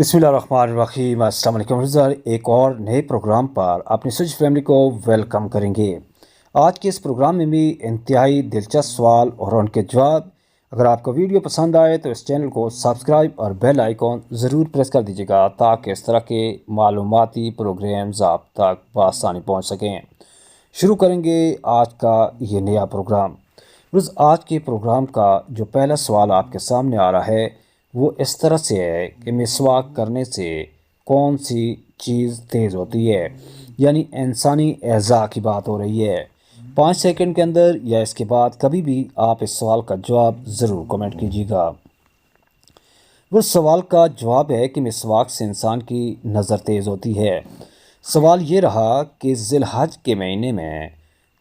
बिस्मिल्लाहिर्रहमानिर्रहीम। अस्सलाम वालेकुम व्यूअर्स, एक और नए प्रोग्राम पर अपनी सच फैमिली को वेलकम करेंगे। आज के इस प्रोग्राम में भी इंतहाई दिलचस्प सवाल और उनके जवाब। अगर आपको वीडियो पसंद आए तो इस चैनल को सब्सक्राइब और बेल आइकॉन ज़रूर प्रेस कर दीजिएगा ताकि इस तरह के मालूमाती प्रोग्राम्स आप तक बआसानी पहुँच सकें। शुरू करेंगे आज का ये नया प्रोग्राम। बस आज के प्रोग्राम का जो पहला सवाल आपके सामने आ रहा है वो इस तरह से है कि मिसवाक करने से कौन सी चीज़ तेज़ होती है, यानी इंसानी एज़ा की बात हो रही है। 5 सेकंड के अंदर या इसके बाद कभी भी आप इस सवाल का जवाब ज़रूर कमेंट कीजिएगा। वो सवाल का जवाब है कि मिसवाक से इंसान की नज़र तेज़ होती है। सवाल ये रहा कि ज़िलहज के महीने में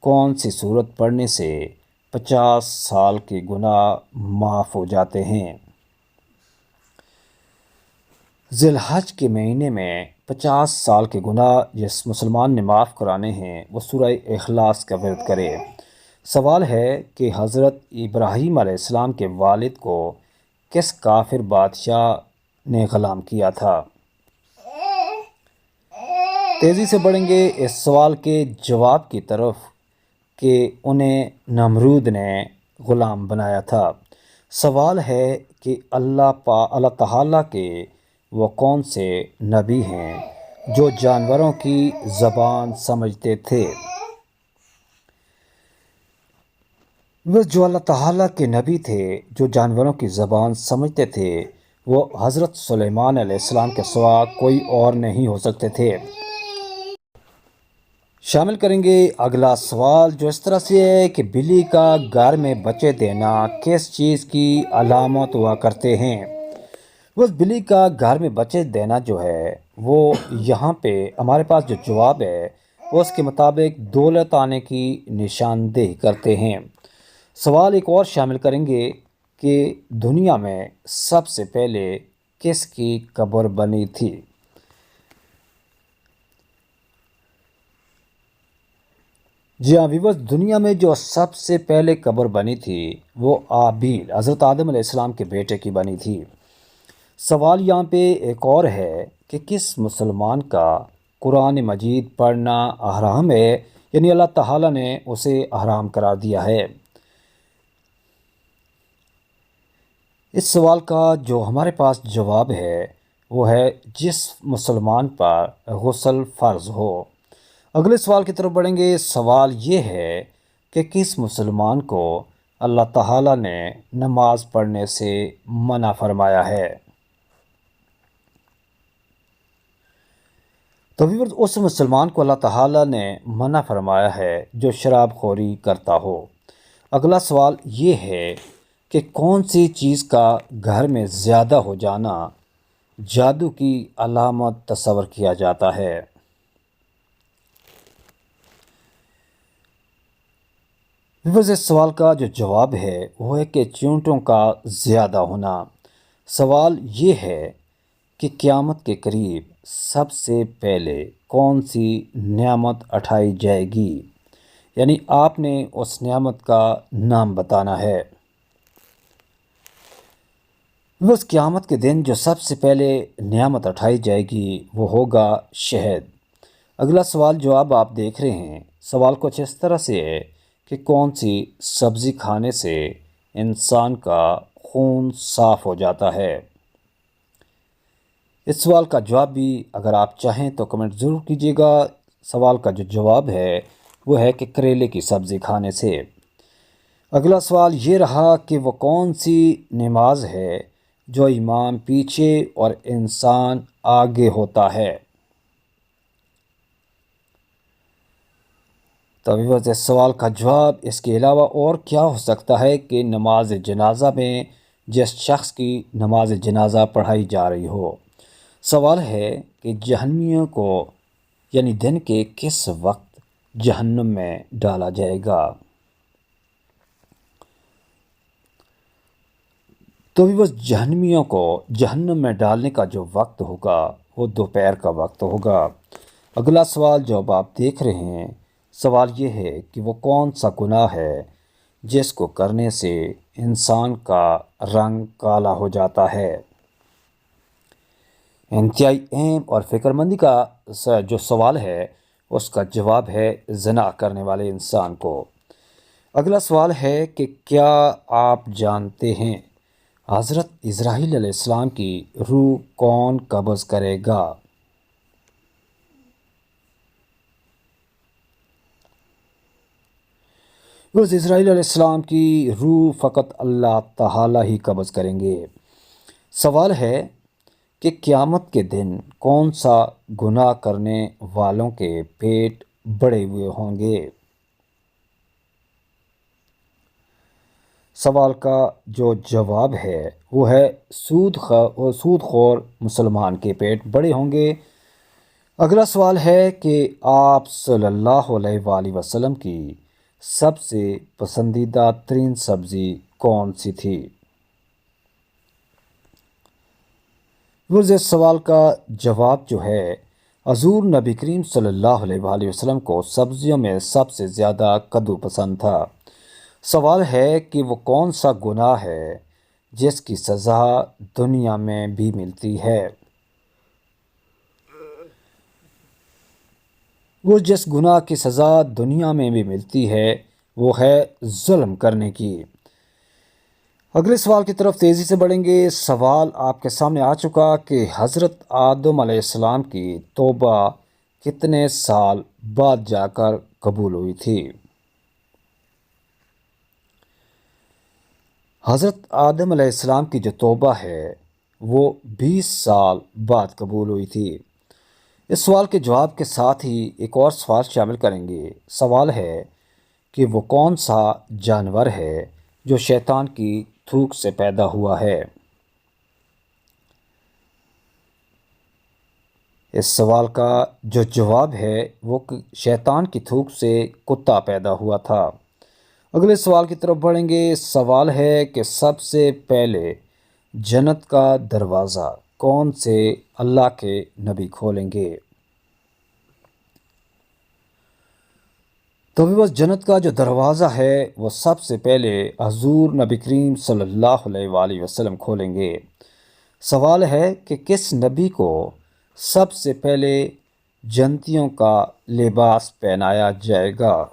कौन सी सूरत पढ़ने से 50 साल के गुनाह माफ़ हो जाते हैं। ज़िलहज के महीने में 50 साल के गुनाह जिस मुसलमान ने माफ़ कराने हैं वो सूरह इखलास का विर्द करे। सवाल है कि हज़रत इब्राहीम अलैहिस्सलाम के वालिद को किस काफिर बादशाह ने ग़ुलाम किया था। तेज़ी से बढ़ेंगे इस सवाल के जवाब की तरफ कि उन्हें नमरूद ने ग़ुलाम बनाया था। सवाल है कि अल्लाह ताला के वो कौन से नबी हैं जो जानवरों की ज़बान समझते थे। वो जो अल्लाह ताला के नबी थे जो जानवरों की ज़बान समझते थे वो हज़रत सुलेमान अलैहिस्सलाम के सिवा कोई और नहीं हो सकते थे। शामिल करेंगे अगला सवाल जो इस तरह से है कि बिल्ली का घर में बच्चे देना किस चीज़ की अलामत हुआ करते हैं। बस बिल्ली का घर में बच्चे देना जो है वो यहाँ पे हमारे पास जो जवाब है वो उसके मुताबिक दौलत आने की निशानदेही करते हैं। सवाल एक और शामिल करेंगे कि दुनिया में सबसे पहले किसकी कब्र बनी थी। जी हाँ व्यूअर्स, दुनिया में जो सबसे पहले कब्र बनी थी वो आबील हज़रत आदम अलैहिस्सलाम के बेटे की बनी थी। सवाल यहाँ पे एक और है कि किस मुसलमान का कुरान मजीद पढ़ना हराम है, यानी अल्लाह ताला ने उसे हराम करार दिया है। इस सवाल का जो हमारे पास जवाब है वो है जिस मुसलमान पर गुस्ल फ़र्ज़ हो। अगले सवाल की तरफ बढ़ेंगे। सवाल ये है कि किस मुसलमान को अल्लाह ताला ने नमाज पढ़ने से मना फरमाया है। तो व्यूअर्स, उस मुसलमान को अल्लाह ताला ने मना फरमाया है जो शराब खोरी करता हो। अगला सवाल ये है कि कौन सी चीज़ का घर में ज़्यादा हो जाना जादू की अलामत तस्वर किया जाता है। व्यूअर्स, इस सवाल का जो जवाब है वो है कि चींटियों का ज़्यादा होना। सवाल ये है कि क़यामत के करीब सबसे पहले कौन सी नेमत उठाई जाएगी, यानी आपने उस नेमत का नाम बताना है। उस क़यामत के दिन जो सबसे पहले नेमत उठाई जाएगी वो होगा शहद। अगला सवाल जो अब आप देख रहे हैं, सवाल कुछ इस तरह से है कि कौन सी सब्ज़ी खाने से इंसान का खून साफ़ हो जाता है। इस सवाल का जवाब भी अगर आप चाहें तो कमेंट ज़रूर कीजिएगा। सवाल का जो जवाब है वो है कि करेले की सब्ज़ी खाने से। अगला सवाल ये रहा कि वो कौन सी नमाज है जो इमाम पीछे और इंसान आगे होता है। तो व्यूअर्स, इस सवाल का जवाब इसके अलावा और क्या हो सकता है कि नमाज जनाजा में जिस शख्स की नमाज जनाजा पढ़ाई जा रही हो। सवाल है कि जहन्नमियों को यानी दिन के किस वक्त जहन्नुम में डाला जाएगा। तो भी बस जहन्नमियों को जहन्नुम में डालने का जो वक्त होगा वो दोपहर का वक्त होगा। अगला सवाल जो अब आप देख रहे हैं, सवाल ये है कि वो कौन सा गुनाह है जिसको करने से इंसान का रंग काला हो जाता है। انتہائی اہم اور فکر مندی کا جو سوال ہے اس کا جواب ہے زنا کرنے والے انسان کو۔ اگلا سوال ہے کہ کیا آپ جانتے ہیں حضرت اسرائیل علیہ السلام کی روح کون قبض کرے گا؟ حضرت اسرائیل علیہ السلام کی روح فقط اللہ تعالی ہی قبض کریں گے۔ سوال ہے کہ قیامت کے دن کون سا گناہ کرنے والوں کے پیٹ بڑے ہوئے ہوں گے؟ سوال کا جو جواب ہے وہ ہے سود خور مسلمان کے پیٹ بڑے ہوں گے۔ اگلا سوال ہے کہ آپ صلی اللہ علیہ وآلہ وسلم کی سب سے پسندیدہ ترین سبزی کون سی تھی؟ اس سوال کا جواب جو ہے حضور نبی کریم صلی اللہ علیہ وآلہ وسلم کو سبزیوں میں سب سے زیادہ کدو پسند تھا۔ سوال ہے کہ وہ کون سا گناہ ہے جس کی سزا دنیا میں بھی ملتی ہے؟ وہ جس گناہ کی سزا دنیا میں بھی ملتی ہے وہ ہے ظلم کرنے کی۔ اگلے سوال کی طرف تیزی سے بڑھیں گے۔ سوال آپ کے سامنے آ چکا کہ حضرت آدم علیہ السلام کی توبہ کتنے سال بعد جا کر قبول ہوئی تھی؟ حضرت آدم علیہ السلام کی جو توبہ ہے وہ 20 سال بعد قبول ہوئی تھی۔ اس سوال کے جواب کے ساتھ ہی ایک اور سوال شامل کریں گے۔ سوال ہے کہ وہ کون سا جانور ہے جو شیطان کی تھوک سے پیدا ہوا ہے؟ اس سوال کا جو جواب ہے وہ شیطان کی تھوک سے کتا پیدا ہوا تھا۔ اگلے سوال کی طرف بڑھیں گے۔ سوال ہے کہ سب سے پہلے جنت کا دروازہ کون سے اللہ کے نبی کھولیں گے؟ تو بس جنت کا جو دروازہ ہے وہ سب سے پہلے حضور نبی کریم صلی اللہ علیہ وآلہ وسلم کھولیں گے۔ سوال ہے کہ کس نبی کو سب سے پہلے جنتیوں کا لباس پہنایا جائے گا؟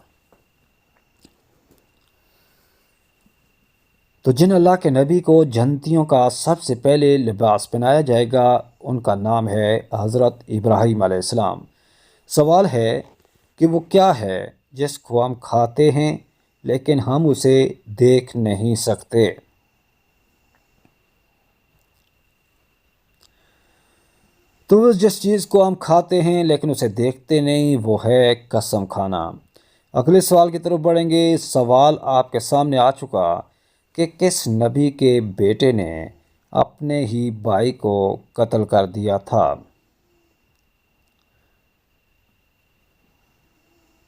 تو جن اللہ کے نبی کو جنتیوں کا سب سے پہلے لباس پہنایا جائے گا ان کا نام ہے حضرت ابراہیم علیہ السلام۔ سوال ہے کہ وہ کیا ہے جس کو ہم کھاتے ہیں لیکن ہم اسے دیکھ نہیں سکتے؟ تو جس چیز کو ہم کھاتے ہیں لیکن اسے دیکھتے نہیں وہ ہے قسم کھانا۔ اگلے سوال کی طرف بڑھیں گے۔ سوال آپ کے سامنے آ چکا کہ کس نبی کے بیٹے نے اپنے ہی بھائی کو قتل کر دیا تھا؟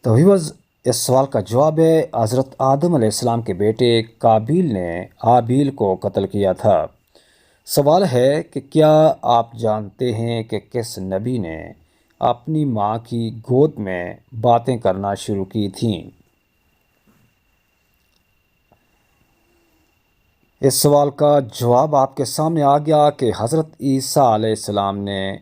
تو اس سوال کا جواب ہے حضرت آدم علیہ السلام کے بیٹے قابیل نے حابیل کو قتل کیا تھا۔ سوال ہے کہ کیا آپ جانتے ہیں کہ کس نبی نے اپنی ماں کی گود میں باتیں کرنا شروع کی تھیں؟ اس سوال کا جواب آپ کے سامنے آ گیا کہ حضرت عیسیٰ علیہ السلام نے